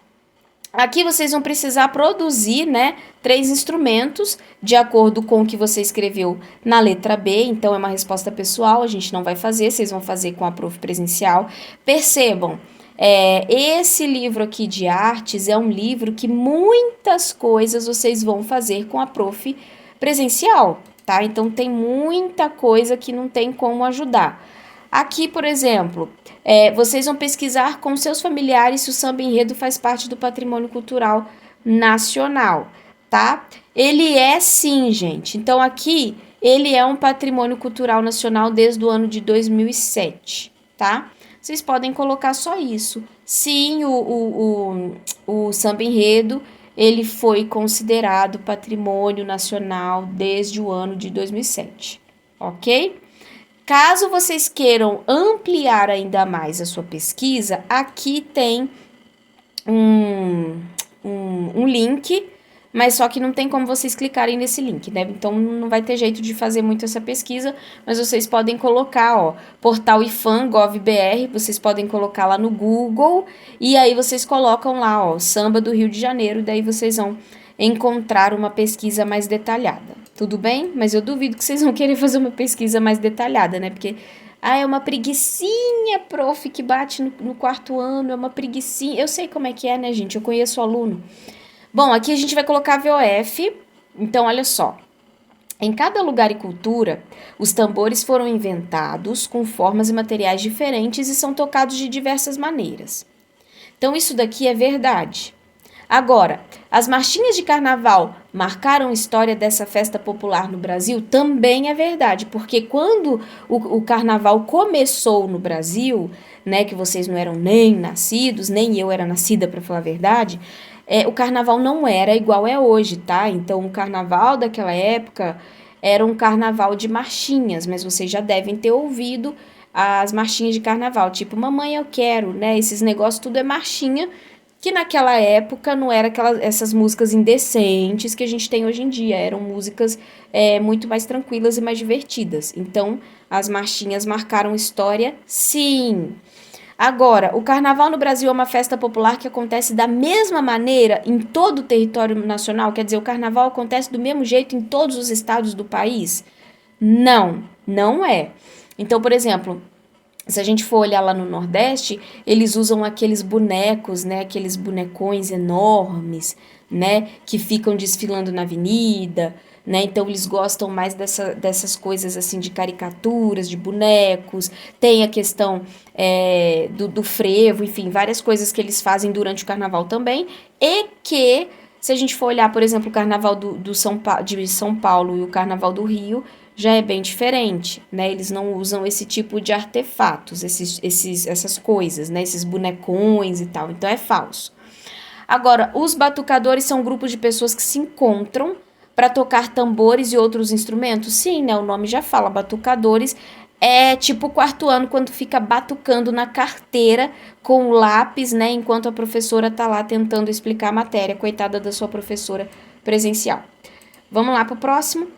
A: Aqui vocês vão precisar produzir, né, 3 instrumentos de acordo com o que você escreveu na letra B. Então, é uma resposta pessoal, a gente não vai fazer, vocês vão fazer com a prof presencial. Percebam, esse livro aqui de artes é um livro que muitas coisas vocês vão fazer com a prof presencial, tá? Então, tem muita coisa que não tem como ajudar. Aqui, por exemplo, vocês vão pesquisar com seus familiares se o samba enredo faz parte do patrimônio cultural nacional, tá? Ele é sim, gente. Então, aqui, ele é um patrimônio cultural nacional desde o ano de 2007, tá? Vocês podem colocar só isso. Sim, o samba enredo, ele foi considerado patrimônio nacional desde o ano de 2007, ok? Caso vocês queiram ampliar ainda mais a sua pesquisa, aqui tem um link, mas só que não tem como vocês clicarem nesse link, né? Então, não vai ter jeito de fazer muito essa pesquisa, mas vocês podem colocar, ó, portal IFAM.gov.br, vocês podem colocar lá no Google, e aí vocês colocam lá, ó, samba do Rio de Janeiro, daí vocês vão encontrar uma pesquisa mais detalhada. Tudo bem? Mas eu duvido que vocês vão querer fazer uma pesquisa mais detalhada, né? Porque, é uma preguicinha, prof, que bate no quarto ano, é uma preguicinha. Eu sei como é que é, né, gente? Eu conheço o aluno. Bom, aqui a gente vai colocar VOF. Então, olha só. Em cada lugar e cultura, os tambores foram inventados com formas e materiais diferentes e são tocados de diversas maneiras. Então, isso daqui é verdade. Agora, as marchinhas de carnaval marcaram a história dessa festa popular no Brasil? Também é verdade, porque quando o carnaval começou no Brasil, né, que vocês não eram nem nascidos, nem eu era nascida, para falar a verdade, o carnaval não era igual é hoje, tá? Então, o carnaval daquela época era um carnaval de marchinhas, mas vocês já devem ter ouvido as marchinhas de carnaval, tipo Mamãe Eu Quero, né? Esses negócios tudo é marchinha, que naquela época não era essas músicas indecentes que a gente tem hoje em dia, eram músicas muito mais tranquilas e mais divertidas. Então, as marchinhas marcaram história, sim. Agora, o carnaval no Brasil é uma festa popular que acontece da mesma maneira em todo o território nacional? Quer dizer, o carnaval acontece do mesmo jeito em todos os estados do país? Não, não é. Então, por exemplo, se a gente for olhar lá no Nordeste, eles usam aqueles bonecos, né? Aqueles bonecões enormes, né? Que ficam desfilando na avenida, né? Então eles gostam mais dessas coisas assim de caricaturas, de bonecos. Tem a questão do frevo, enfim, várias coisas que eles fazem durante o carnaval também. E que, se a gente for olhar, por exemplo, o carnaval de São Paulo e o carnaval do Rio, já é bem diferente, né? Eles não usam esse tipo de artefatos, essas coisas, né? Esses bonecões e tal. Então é falso. Agora, os batucadores são grupos de pessoas que se encontram para tocar tambores e outros instrumentos? Sim, né? O nome já fala, batucadores. É tipo o quarto ano quando fica batucando na carteira com o lápis, né? Enquanto a professora tá lá tentando explicar a matéria. Coitada da sua professora presencial. Vamos lá pro próximo.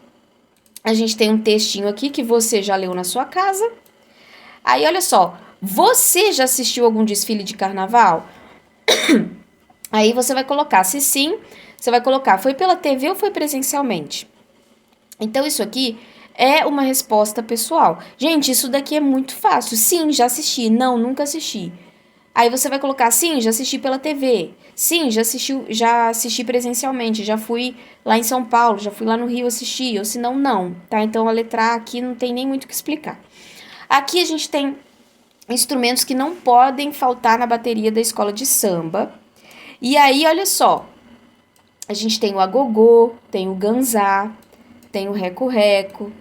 A: A gente tem um textinho aqui que você já leu na sua casa. Aí, olha só. Você já assistiu algum desfile de carnaval? Aí você vai colocar, se sim, você vai colocar, foi pela TV ou foi presencialmente? Então, isso aqui é uma resposta pessoal. Gente, isso daqui é muito fácil. Sim, já assisti. Não, nunca assisti. Aí você vai colocar, sim, já assisti pela TV. Sim, já assisti presencialmente. Já fui lá em São Paulo, já fui lá no Rio assistir. Ou se não, não. Tá? Então, a letra A aqui não tem nem muito o que explicar. Aqui a gente tem instrumentos que não podem faltar na bateria da escola de samba. E aí, olha só, a gente tem o agogô, tem o ganzá, tem o reco-reco,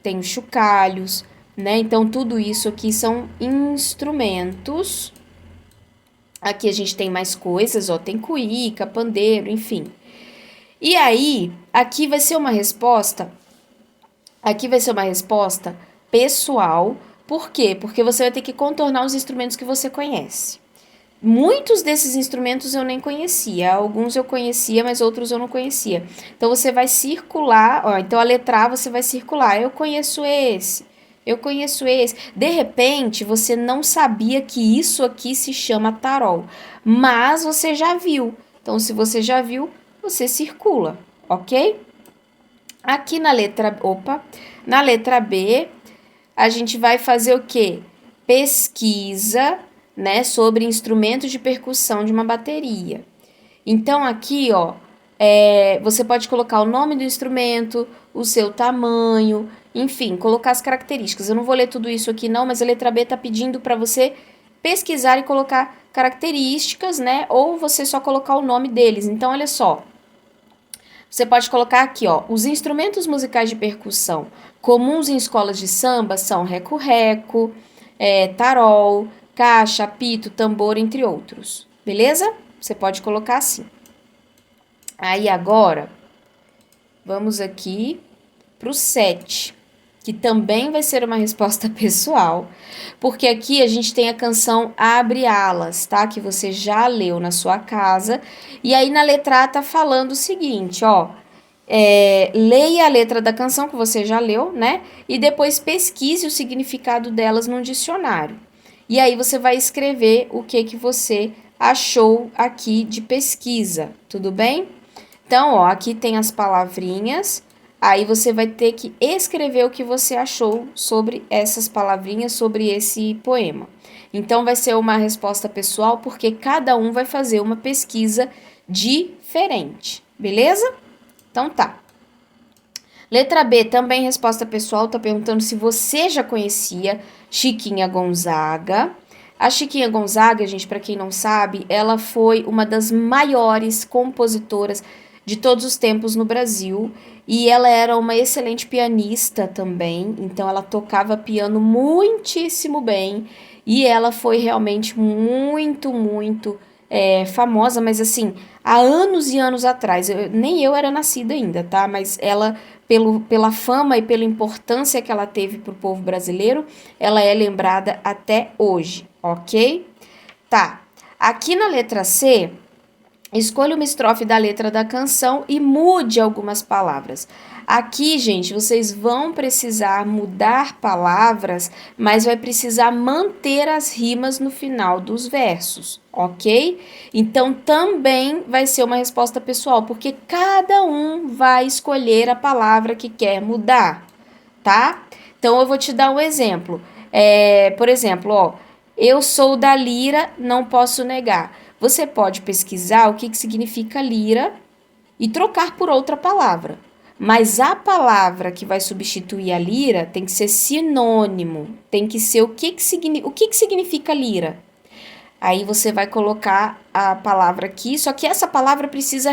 A: tem os chocalhos, né? Então, tudo isso aqui são instrumentos. Aqui a gente tem mais coisas, ó, tem cuíca, pandeiro, enfim. E aí, aqui vai ser uma resposta pessoal. Por quê? Porque você vai ter que contornar os instrumentos que você conhece. Muitos desses instrumentos eu nem conhecia, alguns eu conhecia, mas outros eu não conhecia. Então você vai circular, ó, então a letra A você vai circular, eu conheço esse, eu conheço esse. De repente, você não sabia que isso aqui se chama tarol, mas você já viu. Então se você já viu, você circula, ok? Aqui na letra B, a gente vai fazer o quê? Pesquisa, né, sobre instrumentos de percussão de uma bateria. Então, aqui, ó, você pode colocar o nome do instrumento, o seu tamanho, enfim, colocar as características. Eu não vou ler tudo isso aqui não, mas a letra B tá pedindo para você pesquisar e colocar características, né, ou você só colocar o nome deles. Então, olha só, você pode colocar aqui, ó, os instrumentos musicais de percussão comuns em escolas de samba são reco-reco, tarol, caixa, apito, tambor, entre outros. Beleza? Você pode colocar assim. Aí agora, vamos aqui para o 7, que também vai ser uma resposta pessoal, porque aqui a gente tem a canção Abre Alas, tá? Que você já leu na sua casa. E aí na letra A tá falando o seguinte, ó. Leia a letra da canção que você já leu, né? E depois pesquise o significado delas num dicionário. E aí você vai escrever o que você achou aqui de pesquisa, tudo bem? Então, ó, aqui tem as palavrinhas, aí você vai ter que escrever o que você achou sobre essas palavrinhas, sobre esse poema. Então, vai ser uma resposta pessoal, porque cada um vai fazer uma pesquisa diferente, beleza? Então, tá. Letra B, também resposta pessoal, tá perguntando se você já conhecia Chiquinha Gonzaga. A Chiquinha Gonzaga, gente, para quem não sabe, ela foi uma das maiores compositoras de todos os tempos no Brasil e ela era uma excelente pianista também, então ela tocava piano muitíssimo bem e ela foi realmente muito, muito famosa, mas assim, há anos e anos atrás, nem eu era nascida ainda, tá? Mas ela, pela fama e pela importância que ela teve pro povo brasileiro, ela é lembrada até hoje, ok? Tá. Aqui na letra C, escolha uma estrofe da letra da canção e mude algumas palavras. Aqui, gente, vocês vão precisar mudar palavras, mas vai precisar manter as rimas no final dos versos, ok? Então também vai ser uma resposta pessoal, porque cada um vai escolher a palavra que quer mudar, tá? Então eu vou te dar um exemplo. Por exemplo, ó, eu sou da lira, não posso negar. Você pode pesquisar o que significa lira e trocar por outra palavra. Mas a palavra que vai substituir a lira tem que ser sinônimo, tem que ser o que significa lira. Aí você vai colocar a palavra aqui, só que essa palavra precisa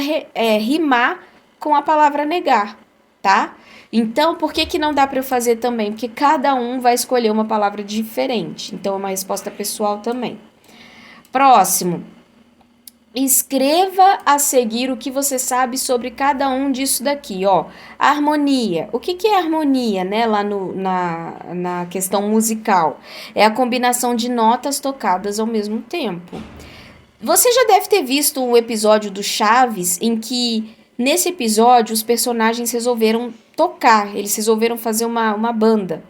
A: rimar com a palavra negar, tá? Então, por que não dá para eu fazer também? Porque cada um vai escolher uma palavra diferente. Então, é uma resposta pessoal também. Próximo. Escreva a seguir o que você sabe sobre cada um disso daqui, ó. Harmonia. O que é harmonia, né? Lá na questão musical. É a combinação de notas tocadas ao mesmo tempo. Você já deve ter visto um episódio do Chaves em que, nesse episódio, os personagens resolveram tocar, eles resolveram fazer uma banda.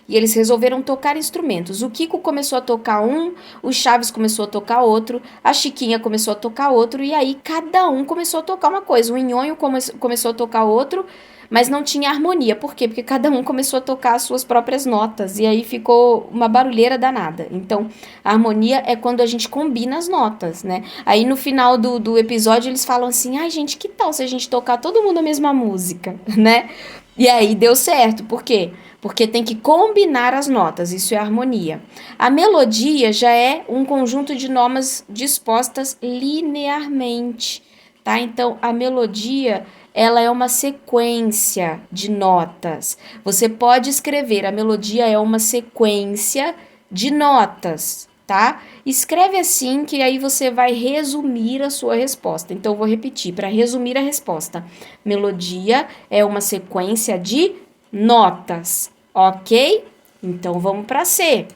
A: E eles resolveram tocar instrumentos. O Kiko começou a tocar um, o Chaves começou a tocar outro, a Chiquinha começou a tocar outro, e aí cada um começou a tocar uma coisa. O Nhonho começou a tocar outro, mas não tinha harmonia. Por quê? Porque cada um começou a tocar as suas próprias notas, e aí ficou uma barulheira danada. Então, a harmonia é quando a gente combina as notas, né? Aí no final do episódio eles falam assim, ai gente, que tal se a gente tocar todo mundo a mesma música, né? E aí deu certo, por quê? Porque tem que combinar as notas, isso é harmonia. A melodia já é um conjunto de notas dispostas linearmente, tá? Então, a melodia, ela é uma sequência de notas. Você pode escrever, a melodia é uma sequência de notas, tá? Escreve assim que aí você vai resumir a sua resposta. Então, eu vou repetir, para resumir a resposta. Melodia é uma sequência de notas, ok? Então, vamos para C.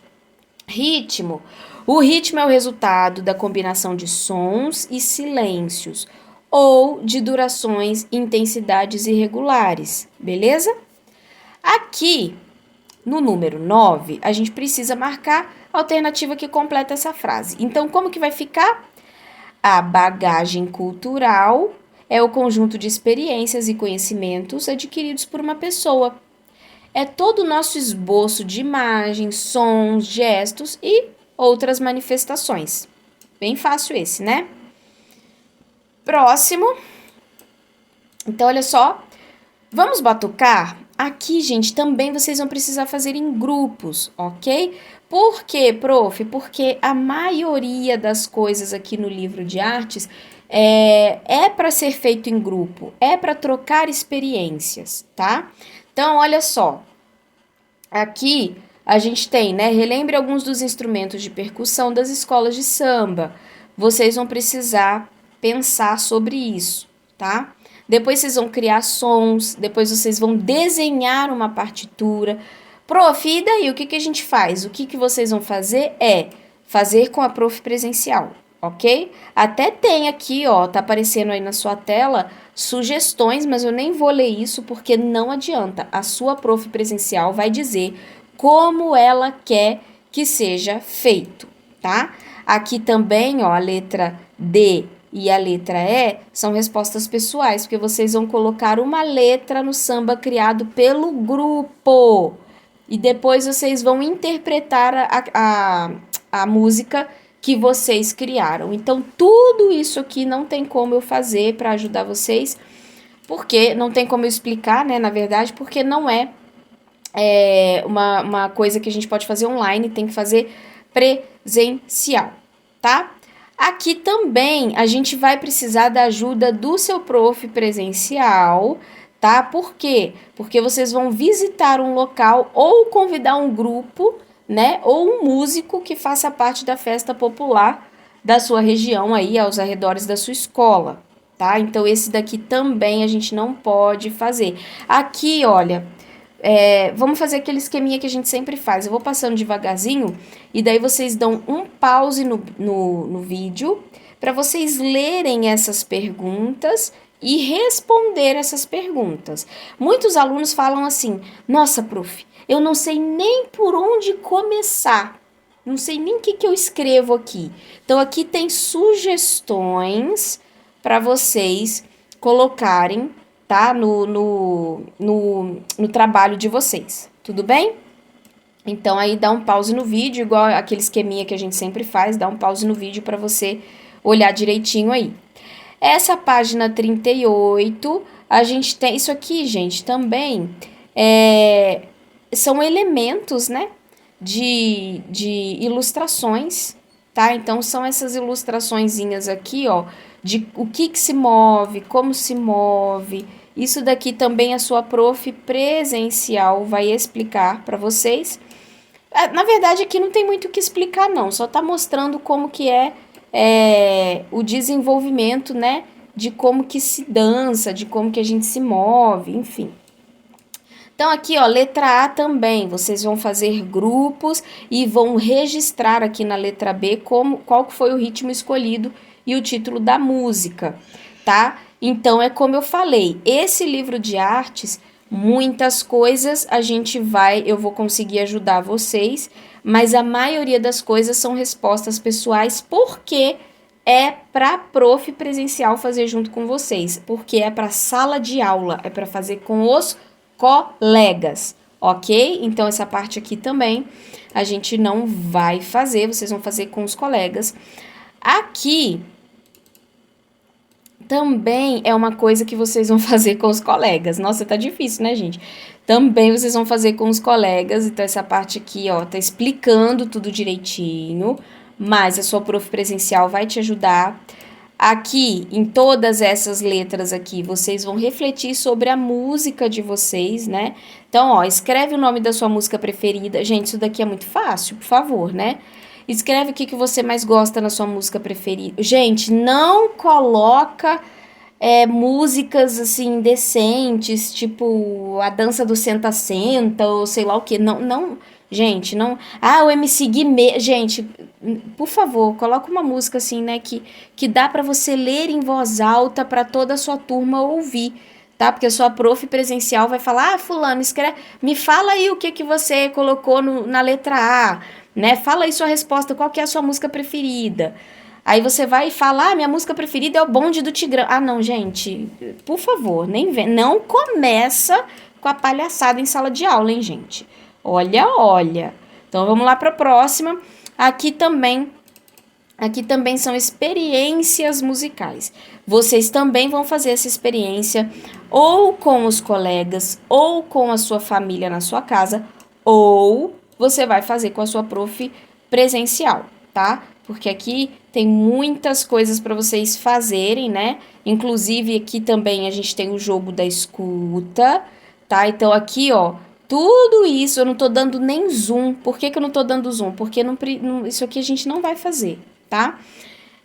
A: Ritmo. O ritmo é o resultado da combinação de sons e silêncios, ou de durações e intensidades irregulares, beleza? Aqui, no número 9, a gente precisa marcar a alternativa que completa essa frase. Então, como que vai ficar? A bagagem cultural é o conjunto de experiências e conhecimentos adquiridos por uma pessoa. É todo o nosso esboço de imagens, sons, gestos e outras manifestações. Bem fácil esse, né? Próximo. Então, olha só. Vamos batucar? Aqui, gente, também vocês vão precisar fazer em grupos, ok? Por quê, prof? Porque a maioria das coisas aqui no livro de artes é para ser feito em grupo, é para trocar experiências, tá? Então, olha só. Aqui a gente tem, né? Relembre alguns dos instrumentos de percussão das escolas de samba. Vocês vão precisar pensar sobre isso, tá? Depois vocês vão criar sons, depois vocês vão desenhar uma partitura. Prof, e daí? O que a gente faz? O que vocês vão fazer é fazer com a prof presencial, ok? Até tem aqui, ó, tá aparecendo aí na sua tela, sugestões, mas eu nem vou ler isso porque não adianta. A sua prof presencial vai dizer como ela quer que seja feito, tá? Aqui também, ó, a letra D e a letra E são respostas pessoais, porque vocês vão colocar uma letra no samba criado pelo grupo. E depois vocês vão interpretar a música que vocês criaram. Então, tudo isso aqui não tem como eu fazer para ajudar vocês, porque não tem como eu explicar, né, na verdade, porque não é uma coisa que a gente pode fazer online, tem que fazer presencial, tá? Aqui também a gente vai precisar da ajuda do seu prof presencial, tá? Por quê? Porque vocês vão visitar um local ou convidar um grupo, né? Ou um músico que faça parte da festa popular da sua região aí, aos arredores da sua escola, tá? Então, esse daqui também a gente não pode fazer. Aqui, olha, vamos fazer aquele esqueminha que a gente sempre faz. Eu vou passando devagarzinho e daí vocês dão um pause no vídeo para vocês lerem essas perguntas e responder essas perguntas. Muitos alunos falam assim: nossa, prof, eu não sei nem por onde começar. Não sei nem o que eu escrevo aqui. Então, aqui tem sugestões para vocês colocarem, tá? No trabalho de vocês. Tudo bem? Então, aí dá um pause no vídeo, igual aquele esqueminha que a gente sempre faz, dá um pause no vídeo para você olhar direitinho aí. Essa página 38, a gente tem... Isso aqui, gente, também são elementos, né? De ilustrações, tá? Então, são essas ilustraçõezinhas aqui, ó, de o que se move, como se move. Isso daqui também a sua prof presencial vai explicar para vocês. Na verdade, aqui não tem muito o que explicar, não. Só tá mostrando como que é o desenvolvimento, né? De como que se dança, de como que a gente se move, enfim. Então, aqui, ó, letra A também, vocês vão fazer grupos e vão registrar aqui na letra B qual foi o ritmo escolhido e o título da música, tá? Então, é como eu falei, esse livro de artes, muitas coisas eu vou conseguir ajudar vocês, mas a maioria das coisas são respostas pessoais, porque é para prof presencial fazer junto com vocês, porque é para sala de aula, é para fazer com os colegas, ok? Então, essa parte aqui também a gente não vai fazer, vocês vão fazer com os colegas. Aqui também é uma coisa que vocês vão fazer com os colegas. Nossa, tá difícil, né, gente? Também vocês vão fazer com os colegas. Então, essa parte aqui, ó, tá explicando tudo direitinho, mas a sua prof presencial vai te ajudar. Aqui, em todas essas letras aqui, vocês vão refletir sobre a música de vocês, né? Então, ó, escreve o nome da sua música preferida. Gente, isso daqui é muito fácil, por favor, né? Escreve o que você mais gosta na sua música preferida. Gente, não coloca músicas, assim, decentes, tipo a dança do senta-senta, ou sei lá o quê. Não, gente, não... Ah, o MC Guimê... Gente, por favor, coloca uma música assim, né, que dá para você ler em voz alta para toda a sua turma ouvir, tá? Porque a sua prof presencial vai falar: ah, fulano, me fala aí o que você colocou na letra A, né? Fala aí sua resposta, qual que é a sua música preferida? Aí você vai falar: ah, minha música preferida é o Bonde do Tigrão. Ah, não, gente, por favor, nem vem. Não começa com a palhaçada em sala de aula, hein, gente? Olha. Então, vamos lá para a próxima. Aqui também são experiências musicais. Vocês também vão fazer essa experiência ou com os colegas, ou com a sua família na sua casa, ou você vai fazer com a sua prof presencial, tá? Porque aqui tem muitas coisas para vocês fazerem, né? Inclusive, aqui também a gente tem o jogo da escuta, tá? Então, aqui, ó, tudo isso eu não tô dando nem zoom. Por que eu não tô dando zoom? Porque isso aqui a gente não vai fazer, tá?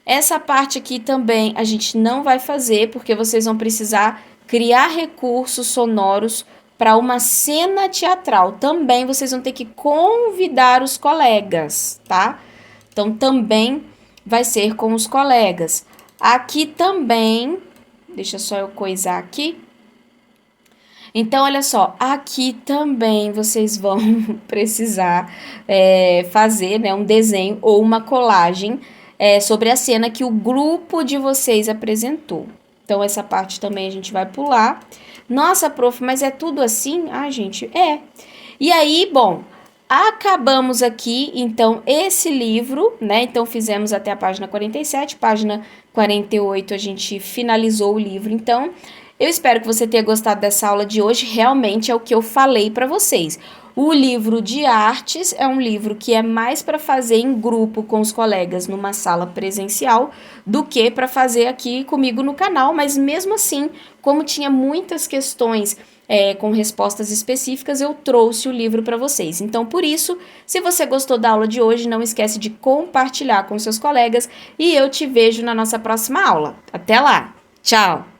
A: Essa parte aqui também a gente não vai fazer, porque vocês vão precisar criar recursos sonoros para uma cena teatral. Também vocês vão ter que convidar os colegas, tá? Então, também vai ser com os colegas. Aqui também, deixa só eu coisar aqui. Então, olha só, aqui também vocês vão precisar fazer, né, um desenho ou uma colagem sobre a cena que o grupo de vocês apresentou. Então, essa parte também a gente vai pular. Nossa, prof, mas é tudo assim? Ah, gente, é. E aí, bom, acabamos aqui, então, esse livro, né? Então, fizemos até a página 47, página 48 a gente finalizou o livro. Então, Eu espero que você tenha gostado dessa aula de hoje, realmente é o que eu falei para vocês. O livro de artes é um livro que é mais para fazer em grupo com os colegas numa sala presencial do que para fazer aqui comigo no canal, mas mesmo assim, como tinha muitas questões com respostas específicas, eu trouxe o livro para vocês. Então, por isso, se você gostou da aula de hoje, não esquece de compartilhar com seus colegas e eu te vejo na nossa próxima aula. Até lá! Tchau!